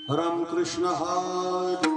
रामकृष्ण हरी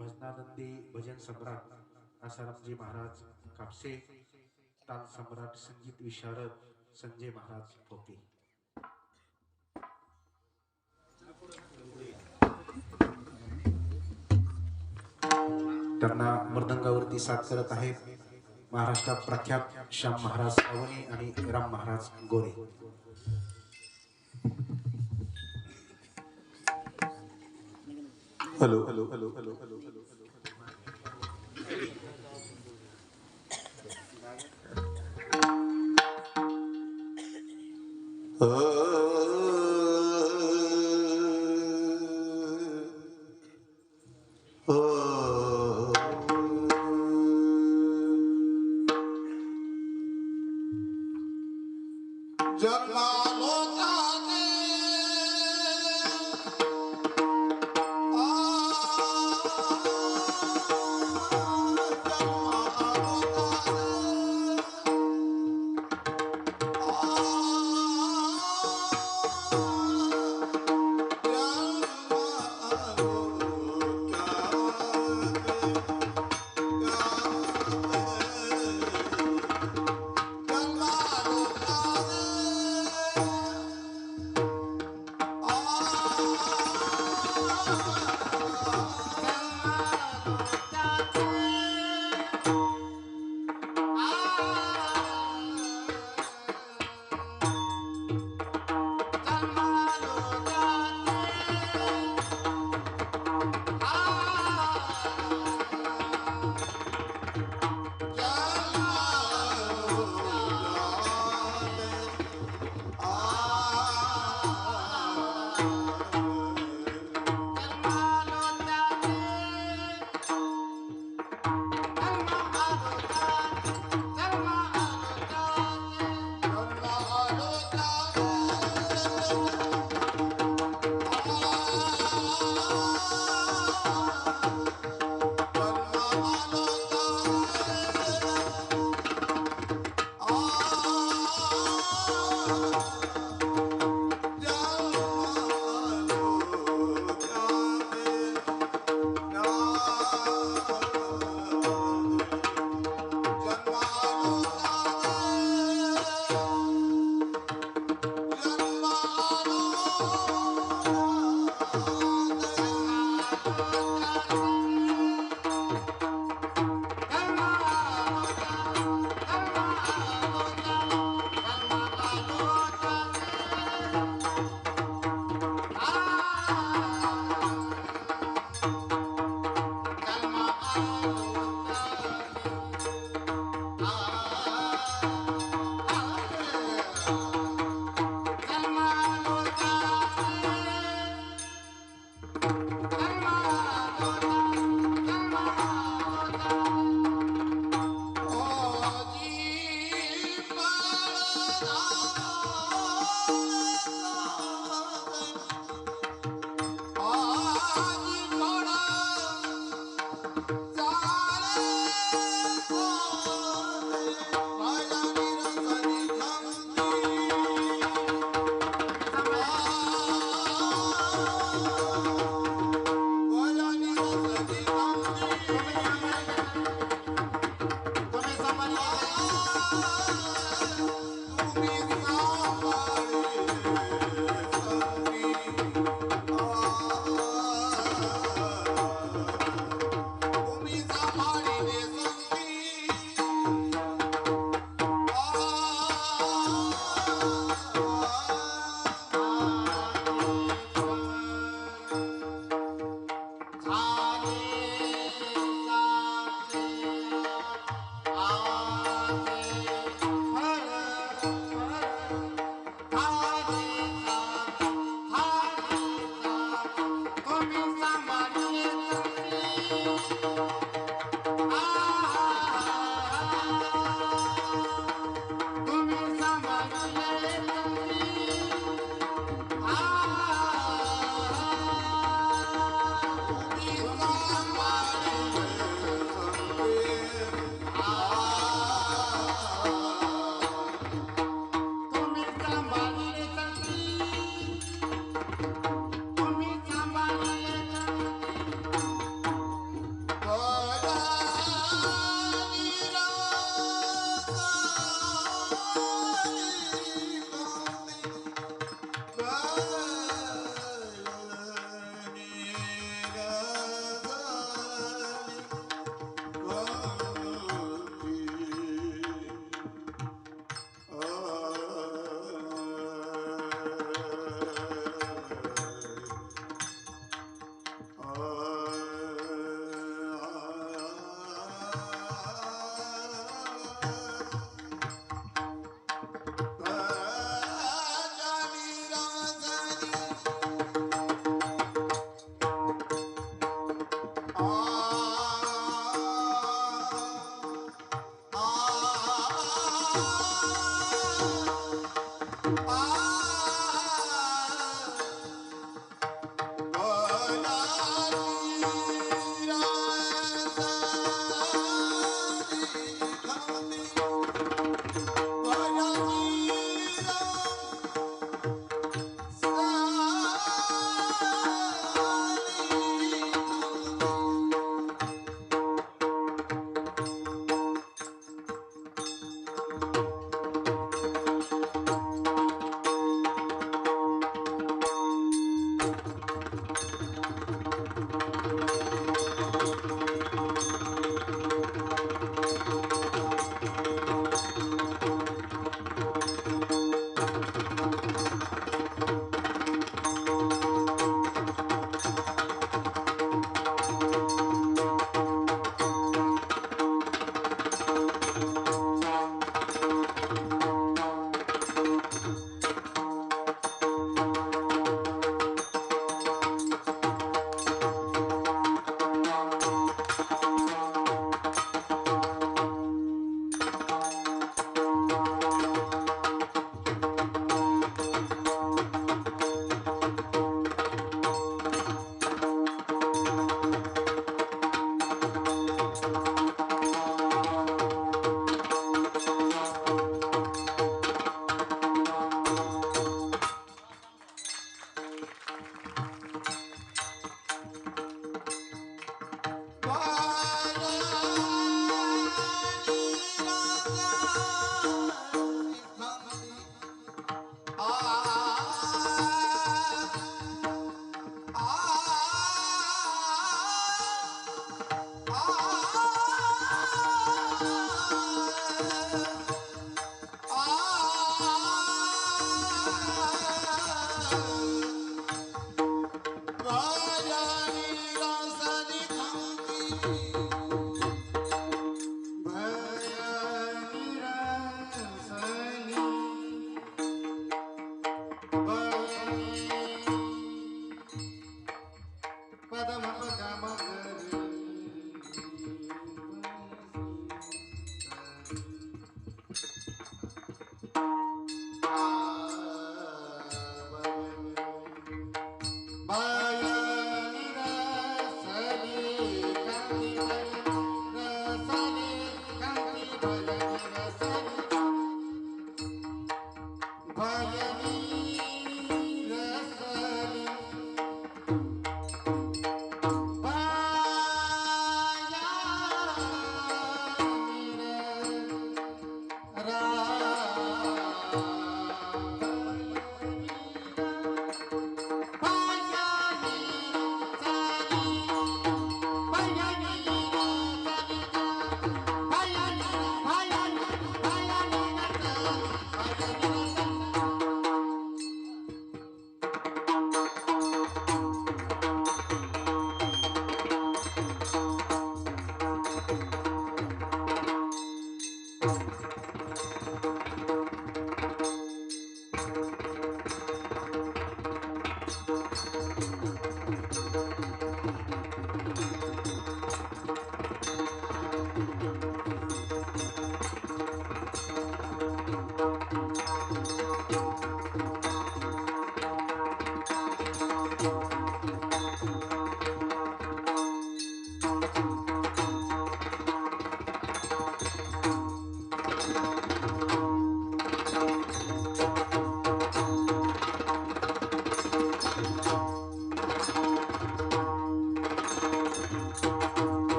भजनानंदी भजन सम्राट आसारामजी महाराज कापसे, ताल सम्राट संगीत विशारद संजय महाराज पोपी. त्यांना मृदंगावरती साथ करत आहेत महाराष्ट्रात प्रख्यात श्याम महाराज सावनी आणि Ram Maharaj Gore. Hello hello hello hello hello hello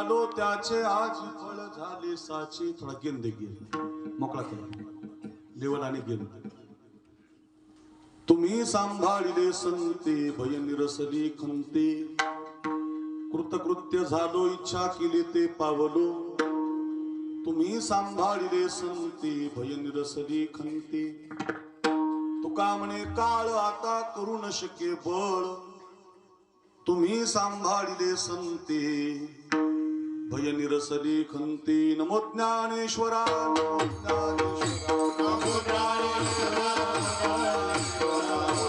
जन्मालो त्याचे आज फळ झाले साचे. थोडा गेन दे, गेन मोकळा केला लेवल आणि गेन. तुम्ही सांभाळिले संते भय निरसली खंते. कृतकृत्य झालो इच्छा केली ते पावलो. तुम्ही सांभाळिले संते भय निरसली खंते. तुका म्हणे काळ आता करू न शके बळ. तुम्ही सांभाळिले संते भय निरसली खंते. नमो ज्ञानेश्वरा नमो ज्ञानेश्वरा नमो ज्ञानेश्वरा नमो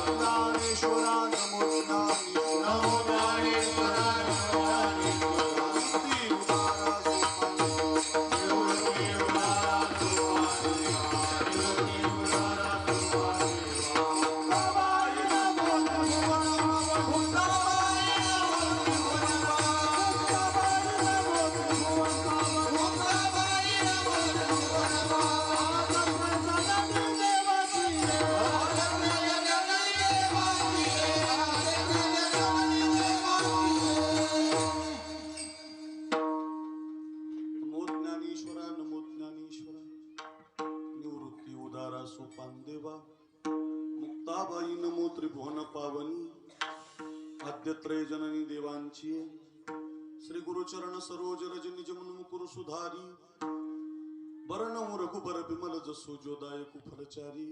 ज्ञानेश्वरा नमो ज्ञानेश्वरा. मुक्ताबाई नमो त्रिभुवन पावनी. आद्यत्रय जननी देवांची. श्री गुरुचरण सरोज रज निज मन मुकुर सुधारी. बरण रघुबर बिमल जसो जोदायक फलचारी.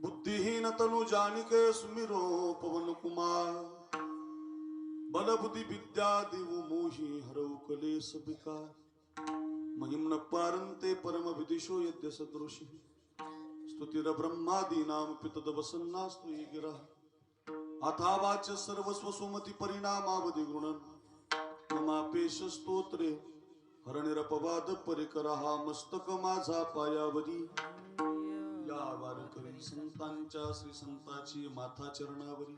बुद्धिहीन तनु जानिके सुमिरो पवन कुमार. बल बुद्धि विद्या देवु मोहि हरौ कलेश विकार. महिम्न पारंते परम विदिशो यद्य सदृशी. स्तुतिर ब्रह्मादीनां पितद वसन्नास्तु गिरा. अथा वाच सर्वस्व सुमति परिणामावधि गुणन. नमापेश स्तोत्रे हरणिरपवाद परिकरहा. मस्तक माझा पायावरी. या वारकरी संतांच्या श्री संताची माथा चरणावरी.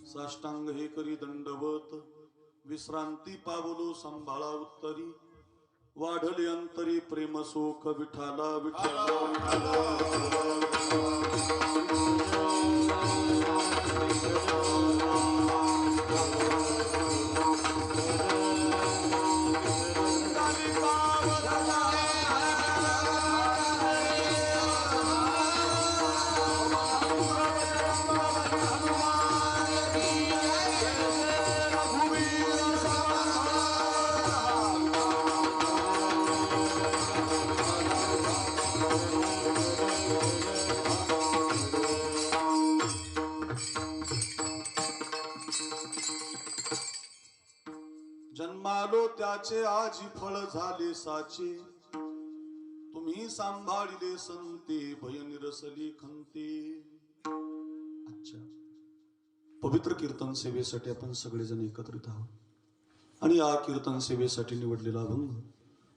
साष्टांग हे करी दंडवत. विश्रांती पावलो सांभाळा उत्तरी. वाढले अंतरी प्रेम सुख विठाला विठाला जन्मालो त्याचे आजी फळ झाले साचे. तुम्ही सांभाळिले संते भय निरसली खंते. अच्छा, पवित्र कीर्तन सेवेसाठी आपण सगळेजण एकत्रित आहोत आणि या कीर्तन सेवेसाठी निवडलेला अभंग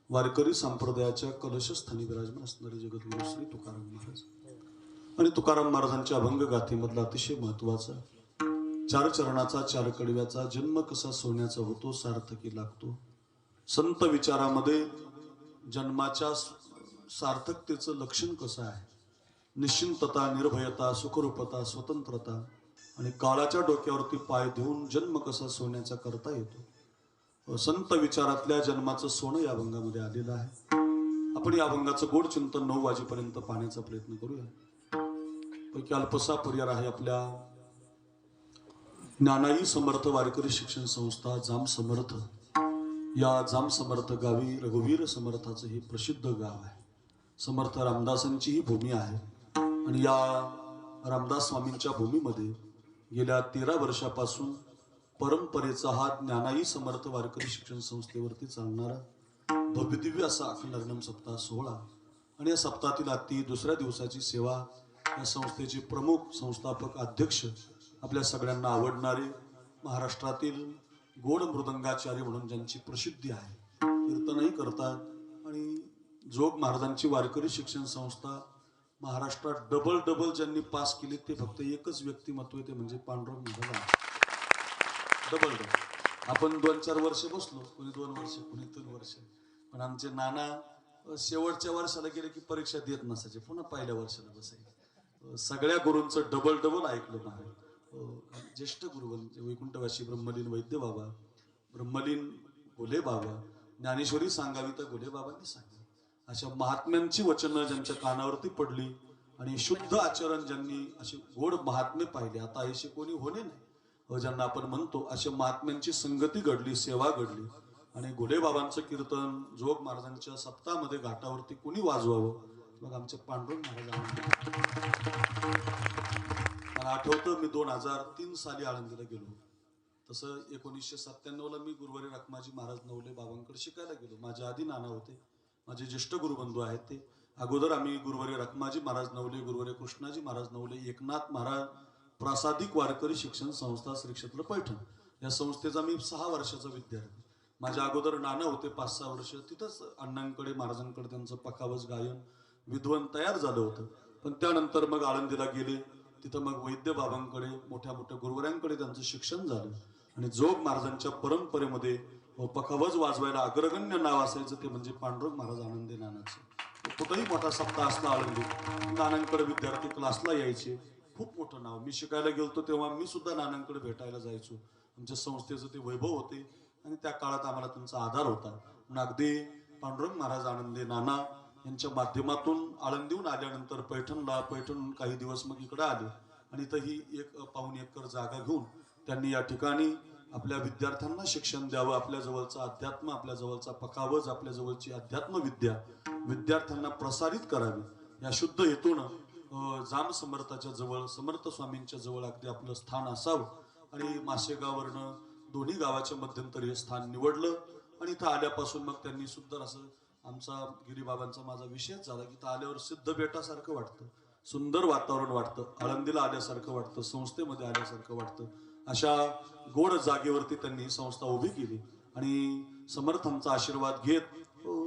वारकरी संप्रदायाच्या कलशस्थानी विराजमान असणारे जगद्गुरु श्री तुकाराम महाराज आणि तुकाराम महाराजांच्या अभंग गाथेमधला अतिशय महत्वाचा चार चरणाचा चार कडव्याचा जन्म कसा सोन्याचा होतो सार्थकी लागतो. संत विचारामध्ये जन्माच्या सार्थकतेचं लक्षण कसं आहे. निश्चिंतता, निर्भयता, सुखरूपता, स्वतंत्रता आणि काळाच्या डोक्यावरती पाय देऊन जन्म कसा सोन्याचा करता येतो. संत विचारातल्या जन्माचं सोनं या अभंगामध्ये आलेलं आहे. आपण या अभंगाचं गोड चिंतन 9 वाजेपर्यंत पाहण्याचा प्रयत्न करूया. पैकी अल्पसा पर्याय आहे आपल्या ज्ञानाई समर्थ वारकरी शिक्षण संस्था जाम समर्थ. या जाम समर्थ गावी रघुवीर समर्थाचं हे प्रसिद्ध गाव आहे. समर्थ रामदासांची ही भूमी आहे आणि या रामदास स्वामींच्या भूमीमध्ये गेल्या 13 वर्षापासून परंपरेचा हा ज्ञानाई समर्थ वारकरी शिक्षण संस्थेवरती चालणारा भव्यदिव्य असा अखंड सप्ताह सोहळा आणि या सप्ताहातील आजची दुसऱ्या दिवसाची सेवा या संस्थेचे प्रमुख संस्थापक अध्यक्ष आपल्या सगळ्यांना आवडणारे महाराष्ट्रातील गोड मृदंगाचार्य म्हणून ज्यांची प्रसिद्धी आहे. कीर्तनही करतात आणि जोग महाराजांची वारकरी शिक्षण संस्था महाराष्ट्रात डबल ज्यांनी पास केली ते फक्त एकच व्यक्तिमत्व आहे, ते म्हणजे पांडुरंग महाराज. डबल आपण 2-4 वर्ष बसलो, कोणी 2 वर्ष, कोणी 3 वर्ष, पण आमचे नाना शेवटच्या वर्षाला गेले की परीक्षा देत नसायचे, पुन्हा पहिल्या वर्षाला बसायचे. सगळ्या गुरूंचं डबल ऐकलं महाराज. ज्येष्ठ गुरु वैकुंठवासी ब्रह्मलीन वैद्य बाबा, ब्रह्मलीन गोले बाबा, ज्ञानेश्वरी सांगावी तर गोले बाबांनी सांगावी. अशा महात्म्यांची वचनं ज्यांच्या कानावरती पडली आणि शुद्ध आचरण ज्यांनी असे गोड महात्मे पाहिले, आता असे कोणी होणे नाही ज्यांना आपण म्हणतो, अशा महात्म्यांची संगती घडली, सेवा घडली. आणि गोले बाबांचं कीर्तन जोग महाराजांच्या सप्ताहामध्ये घाटावरती कोणी वाजवावं, मग आमचे पांडुरंग महाराज. मला आठवतं मी 2003 साली आळंदीला गेलो. तसं 1997ला मी गुरुवारी रखमाजी महाराज नवले बाबांकडे शिकायला गेलो. माझ्या आधी नाना होते, माझे ज्येष्ठ गुरुबंधू आहेत ते. अगोदर आम्ही गुरुवारी रखमाजी महाराज नवले, गुरुवारी कृष्णाजी महाराज नवले, एकनाथ महाराज प्रासादिक वारकरी शिक्षण संस्था श्री क्षेत्र पैठण या संस्थेचा मी 6 वर्षाचा विद्यार्थी. माझ्या अगोदर नाना होते 5-6 वर्ष, तिथंच अण्णांकडे महाराजांकडे त्यांचं पखावज गायन विद्वान तयार झालं होतं. पण त्यानंतर मग आळंदीला गेले, तिथं मग वैद्य बाबांकडे मोठ्या मोठ्या गुरुवरांकडे त्यांचं शिक्षण झालं. आणि जोग महाराजांच्या परंपरेमध्ये पखावज वाजवायला अग्रगण्य नाव असायचं ते म्हणजे पांडुरंग महाराज आनंदी नानाचं. कुठंही मोठा सप्ताह असला आळंदी, नानांकडे विद्यार्थी क्लासला यायचे. खूप मोठं नाव. मी शिकायला गेलतो तेव्हा मी सुद्धा नानांकडे भेटायला जायचो. आमच्या संस्थेचं ते वैभव होते आणि त्या काळात आम्हाला त्यांचा आधार होता. म्हणून अगदी पांडुरंग महाराज आनंदी नाना यांच्या माध्यमातून आळंदीहून आल्यानंतर पैठण काही दिवस मग इकडे आले आणि इथंही 1 एकर जागा घेऊन त्यांनी या ठिकाणी आपल्या विद्यार्थ्यांना शिक्षण द्यावं. आपल्या जवळचा अध्यात्म, आपल्या जवळचा पखावज, आपल्या जवळची अध्यात्म विद्या विद्यार्थ्यांना प्रसारित करावी या शुद्ध हेतून जाम समर्थाच्या जवळ, समर्थ स्वामींच्या जवळ अगदी आपलं स्थान असावं. आणि माशेगाववरनं दोन्ही गावाच्या मध्यंतरी हे स्थान निवडलं. आणि इथं आल्यापासून मग त्यांनी सुद्धा असं आमचा गिरीबाबांचा माझा विषयच झाला की इथं आल्यावर सिद्ध बेटासारखं वाटतं, सुंदर वातावरण वाटतं, आळंदीला आल्यासारखं वाटतं, संस्थेमध्ये आल्यासारखं वाटतं. अशा गोड जागेवरती त्यांनी संस्था उभी केली. आणि समर्थांचा आशीर्वाद घेत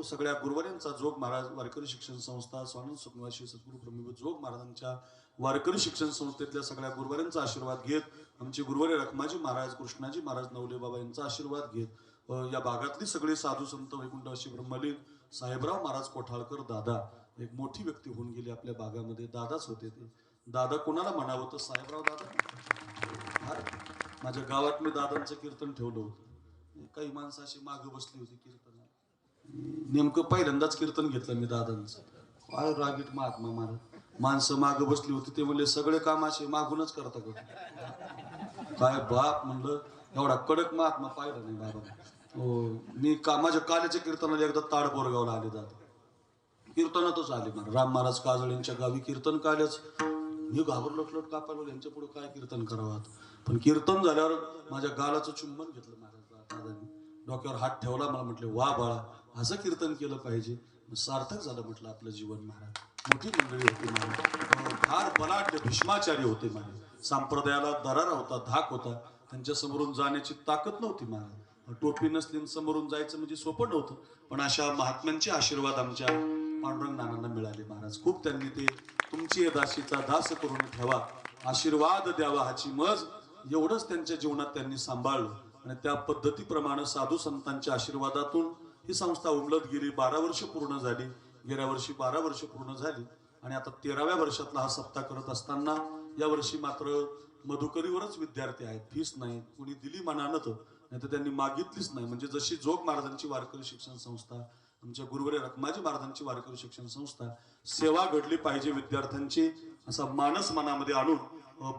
सगळ्या गुरुवाऱ्यांचा, जोग महाराज वारकरी शिक्षण संस्था, स्वामी सुखनिवासी सद्गुरू ब्रह्मविभूत जोग महाराजांच्या वारकरी शिक्षण संस्थेतल्या सगळ्या गुरुवाऱ्यांचा आशीर्वाद घेत, आमचे गुरुवारी रखमाजी महाराज, कृष्णाजी महाराज नवले बाबा यांचा आशीर्वाद घेत, या भागातली सगळे साधू संत, वैकुंठवासी ब्रह्मलीन साहेबराव महाराज कोठाळकर दादा एक मोठी व्यक्ती होऊन गेली आपल्या भागामध्ये. दादाच होते ते. दादा कोणाला म्हणावं तर साहेबराव दादा. माझ्या गावात मी दादांचं कीर्तन ठेवलं होतं. काही माणसं अशी मागं बसली होती कीर्तनाला. नेमकं पहिल्यांदाच कीर्तन घेतलं मी दादांचं. काय रागीट महात्मा महाराज. माणसं मागं बसली होती, ते म्हणले सगळे काम असे मागूनच करता का? काय बाप म्हणलं, एवढा कडक महात्मा पाहिला नाही बाबा. हो, मी माझ्या काल्याच्या कीर्तनाला एकदा ताड बोरगावला आले दादा. कीर्तनातच आले मला. राम महाराज काजळ यांच्या गावी कीर्तन कालच. मी घाबरलो, कापायला यांच्या पुढे काय कीर्तन करावं. पण कीर्तन झाल्यावर माझ्या गालाचं चुंबन घेतलं माझ्या दादांनी, डोक्यावर हात ठेवला. मला म्हटले वा बाळा, असं कीर्तन केलं पाहिजे. सार्थक झालं म्हटलं आपलं जीवन. महाराज मोठी मंडळी होती महाराज, फार बलाढ्य भीष्माचार्य होते महाराज. संप्रदायाला दरारा होता, धाक होता. त्यांच्या समोरून जाण्याची ताकद नव्हती महाराज. टोपी नसली समोरून जायचं म्हणजे सोपं नव्हतं. पण अशा महात्म्यांचे आशीर्वाद आमच्या पांडुरंग नानांना मिळाले महाराज. खूप त्यांनी ते तुमची दासीचा दास करून ठेवा, आशीर्वाद द्यावा हाची मज, एवढंच त्यांच्या जीवनात त्यांनी सांभाळलं. आणि त्या पद्धतीप्रमाणे साधू संतांच्या आशीर्वादातून ही संस्था उमलत गेली. 12 वर्ष पूर्ण झाली. गेल्या वर्षी 12 वर्ष पूर्ण झाली आणि आता 13व्या वर्षातला हा सप्ताह करत असताना यावर्षी मात्र मधुकरीवरच विद्यार्थी आहेत. फीस नाही, कुणी दिली मनानं तर, नाही तर त्यांनी मागितलीच नाही. म्हणजे जशी जोग महाराजांची वारकरी शिक्षण संस्था, आमच्या गुरुवारी रखमाजी महाराजांची वारकरी शिक्षण संस्था सेवा घडली पाहिजे विद्यार्थ्यांची असा मानस मनामध्ये आणून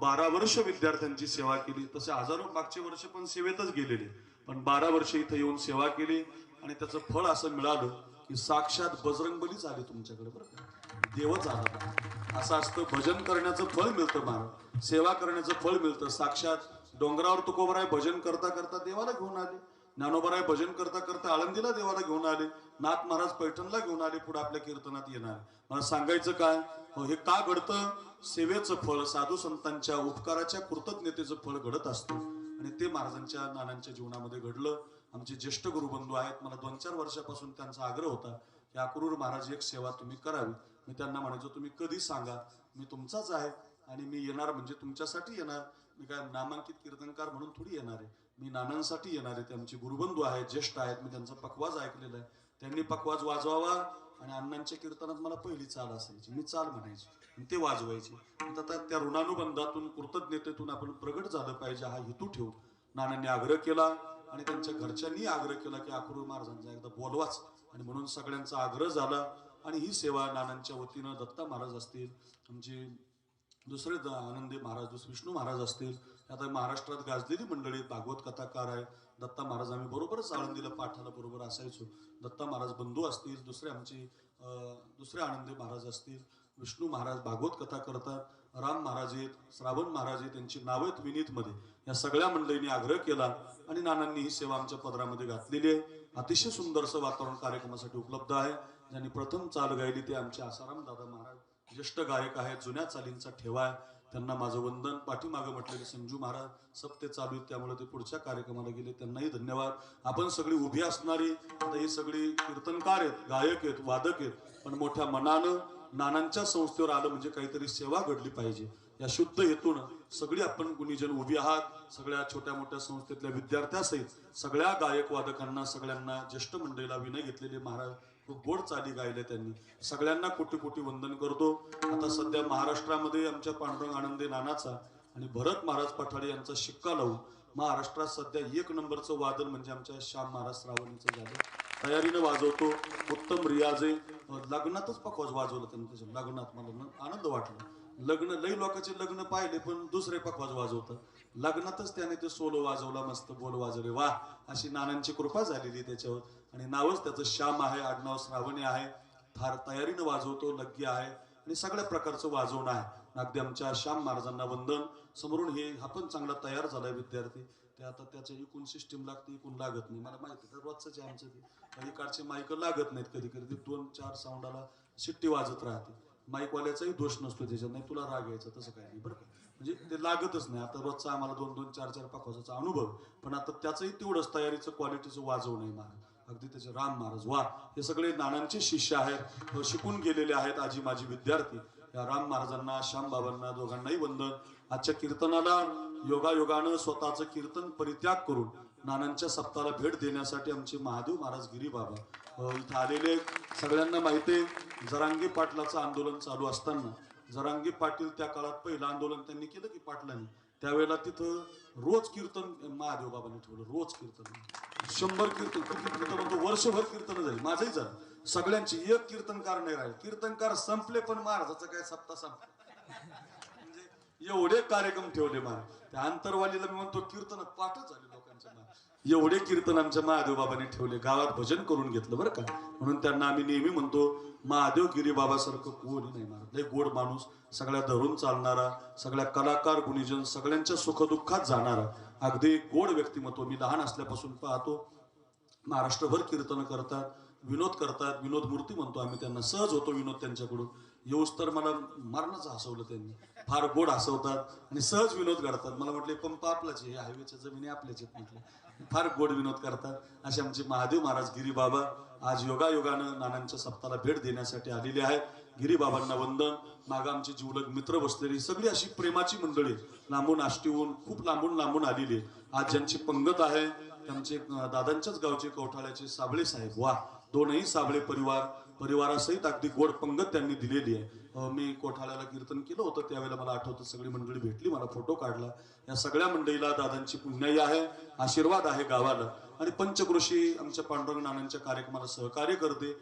12 वर्ष विद्यार्थ्यांची सेवा केली. तसे हजारो मागचे वर्ष पण सेवेतच गेलेले, पण 12 वर्ष इथं येऊन सेवा केली. आणि त्याचं फळ असं मिळालं की साक्षात बजरंगबलीच आले तुमच्याकडे. बरं का, देवच आला. असं असतं, भजन करण्याचं फळ मिळतं महाराज, सेवा करण्याचं फळ मिळतं. साक्षात डोंगरावर तुकोबराय भजन करता करता देवाला घेऊन आले, ज्ञानोबराय भजन करता करता आळंदीला देवाला घेऊन आले, नाथ महाराज पैठणला घेऊन आले, पुढे आपल्या कीर्तनात येणार. मला सांगायचं काय, हे का घडतं? सेवेचं फळ, साधू संतांच्या उपकाराच्या कृतज्ञतेचं फळ घडत असतं. आणि ते महाराजांच्या नानांच्या जीवनामध्ये घडलं. आमचे ज्येष्ठ गुरुबंधू आहेत. मला 2-4 वर्षापासून त्यांचा आग्रह होता की अक्रूर महाराज एक सेवा तुम्ही करावी. मी त्यांना म्हणायचो तुम्ही कधी सांगा, मी तुमचाच आहे आणि मी येणार म्हणजे तुमच्यासाठी येणार. मी काय नामांकित कीर्तनकार म्हणून थोडी येणार आहे, मी नानांसाठी येणार आहे. ते आमचे गुरुबंधू आहेत, ज्येष्ठ आहेत. मी त्यांचा पखवाज ऐकलेला आहे. त्यांनी पखवाज वाजवावा आणि अण्णांच्या कीर्तनात मला पहिली चाल असायची, मी चाल म्हणायची आणि ते वाजवायचे. आता त्या ऋणानुबंधातून कृतज्ञतेतून आपण प्रगट झालं पाहिजे हा हेतू ठेवून नानांनी आग्रह केला. आणि त्यांच्या घरच्यांनी आग्रह केला की अकरू महाराजांचा एकदा बोलवाच, आणि म्हणून सगळ्यांचा आग्रह झाला. आणि ही सेवा नानांच्या वतीनं दत्ता महाराज असतील, आमचे दुसरे आनंदी महाराज विष्णू महाराज असतील, आता महाराष्ट्रात गाजलेली मंडळी भागवत कथाकार आहे. दत्ता महाराज आम्ही बरोबरच आळंदीला पाठाला बरोबर असायचो. दत्ता महाराज बंधू असतील, दुसरे आनंदी महाराज असतील, विष्णू महाराज भागवत कथा करतात, राम महाराज आहेत, श्रावण महाराज आहेत, त्यांची नावं आहेत विनीतमध्ये. या सगळ्या मंडळींनी आग्रह केला आणि नानांनी ही सेवा आमच्या पदरामध्ये घातलेली आहे. अतिशय सुंदरसं वातावरण कार्यक्रमासाठी उपलब्ध आहे. ज्यांनी प्रथम चाल गायली ते आमचे आसाराम दादा महाराज, ज्येष्ठ गायक आहेत, जुन्या चालींचा ठेवा आहे, त्यांना माझं वंदन. पाठीमागं म्हटलेले संजू महाराज सप्ते चालू आहेत, त्यामुळे ते पुढच्या कार्यक्रमाला गेले, त्यांनाही धन्यवाद. आपण सगळी उभी असणारी आता ही सगळी कीर्तनकार आहेत, गायक आहेत, वादक आहेत, पण मोठ्या मनानं नानांच्या संस्थेवर आलं म्हणजे काहीतरी सेवा घडली पाहिजे या शुद्ध हेतून सगळी आपण गुणीजन उभी आहात. सगळ्या छोट्या मोठ्या संस्थेतल्या विद्यार्थ्यासहित सगळ्या गायक वादकांना, सगळ्यांना, ज्येष्ठ मंडळीला विनय घेतलेले महाराज खूप गोड चाली गायले त्यांनी, सगळ्यांना कोटी कोटी वंदन करतो. आता सध्या महाराष्ट्रामध्ये आमच्या पांडुरंग आनंदे नानाचा आणि भरत महाराज पठाडे यांचा शिक्का लावून महाराष्ट्रात सध्या 1 नंबरचं वादन म्हणजे आमच्या श्याम महाराज श्रावणीचं झालं. तयारीनं वाजवतो, उत्तम रियाज आहे. लग्नातच पखवाज वाजवलं त्यांनी, त्याच्या लग्नात मला आनंद वाटला. लग्न लई लोकांचे लग्न पाहिले पण दुसरे पखवाज वाजवतात, लग्नातच त्याने ते सोलो वाजवला, मस्त बोल वाजवले. वा, अशी नानांची कृपा झालेली त्याच्यावर. आणि नावच त्याचं श्याम आहे, आडनाव श्रावणी आहे. फार तयारीनं वाजवतो, लग्गी आहे आणि सगळ्या प्रकारचं वाजवणं आहे. अगदी आमच्या श्याम महाराजांना वंदन. समोरून हे हा पण चांगला तयार झालाय विद्यार्थी. ते आता त्याच्या एकूण सिस्टीम लागते, एकूण लागत नाही, मला माहिती आहे. रोजच आहे आमचं ते, काही कारचे माईक लागत नाहीत, कधी कधी 2-4 साऊंडाला शिट्टी वाजत राहते. माईकवाल्याचाही दोष नसतो त्याच्यात, नाही तुला राग यायचा तसं काही नाही बरं का, म्हणजे ते लागतच नाही. आता रोजचा आम्हाला 2-2, 4-4 पखवाजाचा अनुभव, पण आता त्याचंही तेवढंच तयारीचं क्वालिटीचं वाजव नाही महाराज. अगदी त्याचे राम महाराज, वा, हे सगळे नानांचे शिष्य आहेत, शिकून गेलेले आहेत, आजी माझी विद्यार्थी. या राम महाराजांना, श्याम बाबांना दोघांनाही वंदन. आजच्या कीर्तनाला योगायोगानं स्वतःचं कीर्तन परित्याग करून नानांच्या सप्ताहाला भेट देण्यासाठी आमचे महादेव महाराज गिरी बाबा इथं आलेले. सगळ्यांना माहिती आहे, जरांगे पाटलाचं आंदोलन चालू असताना जरांगे पाटील त्या काळात पहिलं आंदोलन त्यांनी केलं की पाटलांनी, त्यावेळेला तिथं रोज कीर्तन महादेव बाबांनी ठेवलं. रोज कीर्तन 100 कीर्तन, वर्षभर कीर्तन झाली. माझंही झालं, सगळ्यांची. एक कीर्तनकार नाही राहिले, कीर्तनकार संपले पण महाराजाचं काय सप्ताह संपला. म्हणजे एवढे कार्यक्रम ठेवले महाराज. त्या अंतरवालीला मी म्हणतो कीर्तन पाठच झाले लोकांच्या महाराज, एवढे कीर्तन आमच्या महादेव बाबांनी ठेवले. गावात भजन करून घेतलं बरं का. म्हणून त्यांना आम्ही नेहमी म्हणतो महादेव गिरी बाबासारखं कोणी नाही महाराज. लय गोड माणूस, सगळ्या धरून चालणारा, सगळ्या कलाकार गुणीजन, सगळ्यांच्या सुखदुःखात जाणारा, अगदी गोड व्यक्तिमत्व. मी लहान असल्यापासून पाहतो महाराष्ट्रभर कीर्तन करतात, विनोद करतात. विनोद मूर्ती म्हणतो आम्ही त्यांना. सहज होतो विनोद त्यांच्याकडून. येऊस तर मला मारणंच हसवलं त्यांनी. फार गोड हसवतात आणि सहज विनोद करतात. मला म्हटले पंप आपलाच आहे, हायवेच्या जमिनी आपल्याच आहेत म्हटलं. फार गोड विनोद करतात. असे आमचे महादेव महाराज गिरी बाबा आज योगायोगानं नानांच्या सप्ताहाला भेट देण्यासाठी आलेले आहेत. गिरी बाबांना वंदन. मागं आमचे जीवलग मित्र बसलेली सगळी अशी प्रेमाची मंडळी, लांबून आष्टीहून खूप लांबून आलेली. आज ज्यांची पंगत आहे त्यांचे दादांच्याच गावचे कवठाळ्याचे साबळे साहेब, वा, दोनही साबळे परिवारासहित अगदी गोड पंगत त्यांनी दिलेली आहे. मी कोठाळ्याला कीर्तन केलं होतं त्यावेळेला मला आठवतं, सगळी मंडळी भेटली, मला फोटो काढला. या सगळ्या मंडळीला दादांची पुण्याई आहे, आशीर्वाद आहे गावाला. आणि पंचक्रोशी आमच्या पांडुरंग नानांच्या कार्यक्रमाला सहकार्य करते.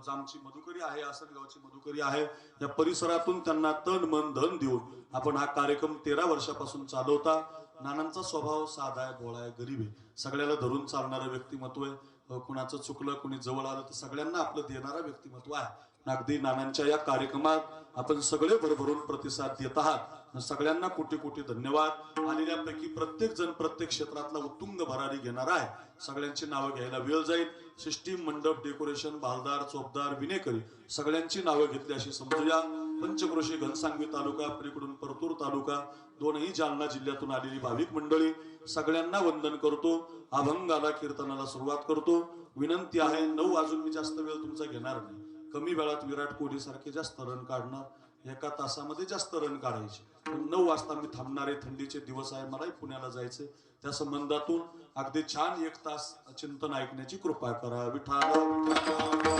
जामची मधुकरी आहे, आसनगावची मधुकरी आहे. या परिसरातून त्यांना तन मन धन देऊन आपण हा कार्यक्रम 13 वर्षापासून चालवता. नानांचा स्वभाव साधा आहे, भोळा आहे, गरीब आहे, सगळ्याला धरून चालणारं व्यक्तिमत्व आहे. कुणाचं चुकलं, कुणी जवळ आलं तर सगळ्यांना आपलं देणारा व्यक्तिमत्व आहे. अगदी नानांच्या या कार्यक्रमात आपण सगळे भरभरून प्रतिसाद देत आहात. सगळ्यांना कोटी कोटी धन्यवाद. आलेल्यापैकी प्रत्येक जण प्रत्येक क्षेत्रातला उत्तुंग भरारी घेणार आहे. सगळ्यांची नावं घ्यायला वेळ जाईल. सिस्टीम, मंडप, डेकोरेशन, भालदार, चोपदार, विनेकरी सगळ्यांची नावं घेतली अशी समजूया. पंचक्रोशी, घनसांगवी तालुका, पलीकडून परतूर तालुका, दोनही जालना जिल्ह्यातून आलेली भाविक मंडळी, सगळ्यांना वंदन करतो. अभंगाला, कीर्तनाला सुरुवात करतो. विनंती आहे, 9 वाजून मी जास्त वेळ तुमचा घेणार नाही. कमी वेळात विराट कोहली सारखे जास्त रन काढणार, 1 तासामध्ये जास्त रन काढायचे. पण 9 वाजता मी थांबणारे. थंडीचे दिवस आहे, मलाही पुण्याला जायचे. त्या संबंधातून अगदी छान 1 तास चिंतन ऐकण्याची कृपा करा. विठाला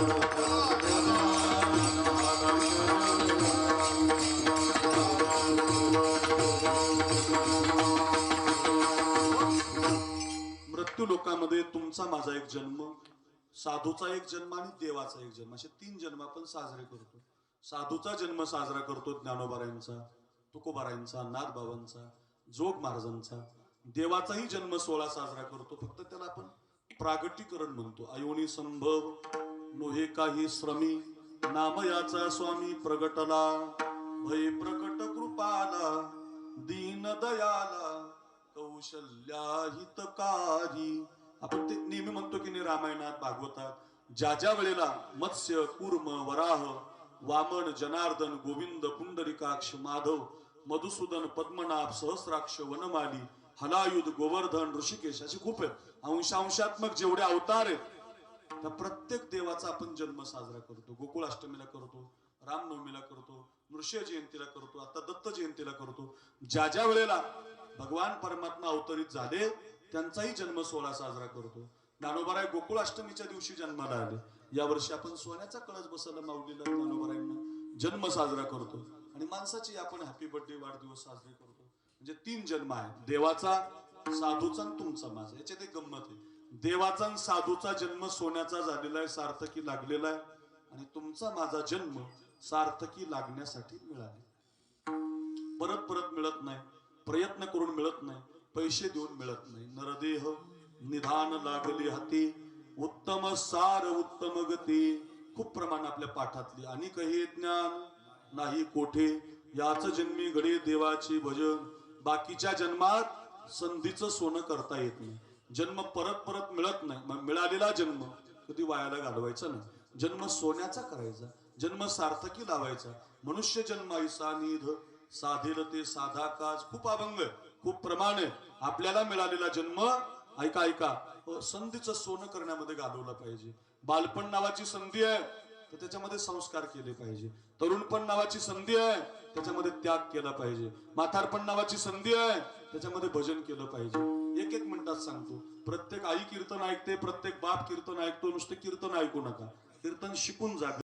मृत्यू लोकामध्ये तुमचा माझा एक जन्म, साधूचा एक जन्म आणि देवाचा एक जन्म, असे 3 जन्म आपण साजरे करतो. साधूचा जन्म साजरा करतो ज्ञानोबारायांचा, तुकोबारायांचा, नाथबाबांचा, जोग महाराजांचा. देवाचाही जन्म सोहळा साजरा करतो, फक्त त्याला आपण प्रागटीकरण म्हणतो. अयोनी संभव नोहे काही श्रमी, नाम याचा स्वामी प्रगटला, भय प्रकट कृपाला, दीन दयाला, कौशल्या हितकारी. आपण ते नेहमी म्हणतो की नाही, रामायणात भागवतात, ज्या ज्या वेळेला मत्स्य, कूर्म, वराह, वामन, जनार्दन, गोविंद, पुंडरीकाक्ष, माधव, मधुसूदन, पद्मनाभ, सहस्राक्ष, वनमाली, हलायुध, गोवर्धन, ऋषिकेश असे खूप आहेत. अंशात्मक जेवढे अवतार आहेत त्या प्रत्येक देवाचा आपण जन्म साजरा करतो. गोकुळाष्टमीला करतो, रामनवमीला करतो, नृसिंह जयंतीला करतो, आता दत्त जयंतीला करतो. ज्या ज्या वेळेला भगवान परमात्मा अवतरित झाले त्यांचाही जन्म सोहळा साजरा करतो. ज्ञानोबाराय गोकुळाष्टमीच्या दिवशी जन्माला आले. यावर्षी आपण सोन्याचा कळस बसवला माऊलीला, ज्ञानोबारायांना जन्म साजरा करतो. आणि माणसाची आपण हॅपी बर्थडे वाढदिवस साजरे करतो. म्हणजे 3 जन्म आहे, देवाचा, साधूचा आणि तुमचा माझा. याच्यात एक गंमत आहे, देवाचा आणि साधूचा जन्म सोन्याचा झालेला आहे, सार्थकी लागलेला आहे. आणि तुमचा माझा जन्म सार्थकी लागण्यासाठी मिळाले. परत परत मिळत नाही, प्रयत्न करून मिळत नाही, पैसे देऊन मिळत नाही. नरदेह निधान लागले हाती, उत्तम सार उत्तम गती. खूप प्रमाण आपल्या पाठातली. आणि कहे ज्ञान नाही कोठे, याच जन्मी घडे देवाचे भजन. बाकीच्या जन्मात संधीचं सोनं करता येत नाही. जन्म परत परत मिळत नाही. मग मिळालेला जन्म कधी वायाला घालवायचा नाही. जन्म सोन्याचा करायचा, जन्म सार्थकी लावायचा. मनुष्य जन्माईसा निध, साधेल ते साधा काज. खूप अभंग, खूप प्रमाण आहे. आपल्याला मिळालेला जन्म ऐका ऐका संधीचं सोनं करण्यामध्ये घालवलं पाहिजे. बालपण नावाची संधी आहे तर त्याच्यामध्ये संस्कार केले पाहिजे. तरुणपण नावाची संधी आहे त्याच्यामध्ये त्याग केला पाहिजे. म्हातारपण नावाची संधी आहे त्याच्यामध्ये भजन केलं पाहिजे. एक एक मिनिटात सांगतो. प्रत्येक आई कीर्तन ऐकते, प्रत्येक बाप कीर्तन ऐकतो. नुसते कीर्तन ऐकू नका, कीर्तन शिकून जा.